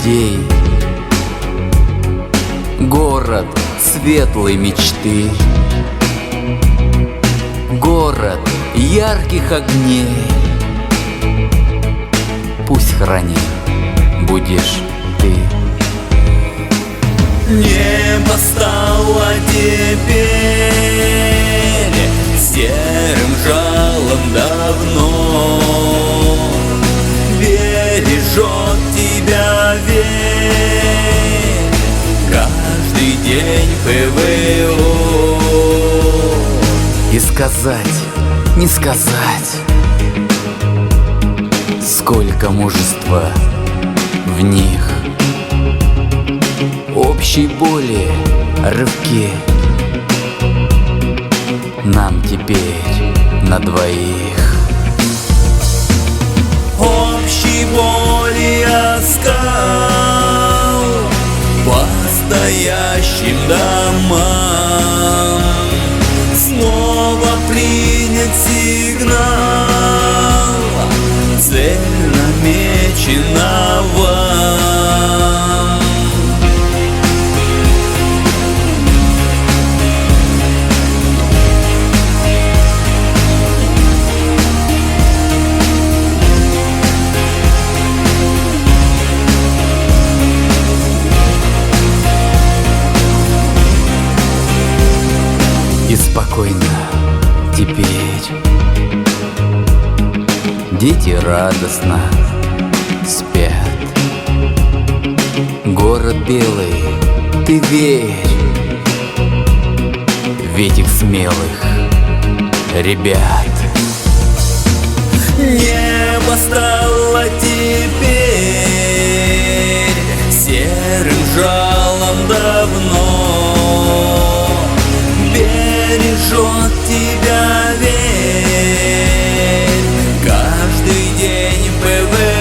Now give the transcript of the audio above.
людей, город светлой мечты, город ярких огней. Пусть хранит будешь ты. Небо стало теперь серым жалом давно, бережет тебя верь, каждый день ПВО. И сказать, не сказать, сколько мужества в них, общей боли рывки. Нам теперь на двоих. Общей боли оскал по стоящим домам, снова принят сигнал, цель намечена вам. И спокойно теперь дети радостно спят. Город белый, ты верь в этих смелых ребят. Небо стало теперь серым жалом давно, бережет тебя верь, каждый день ПВО.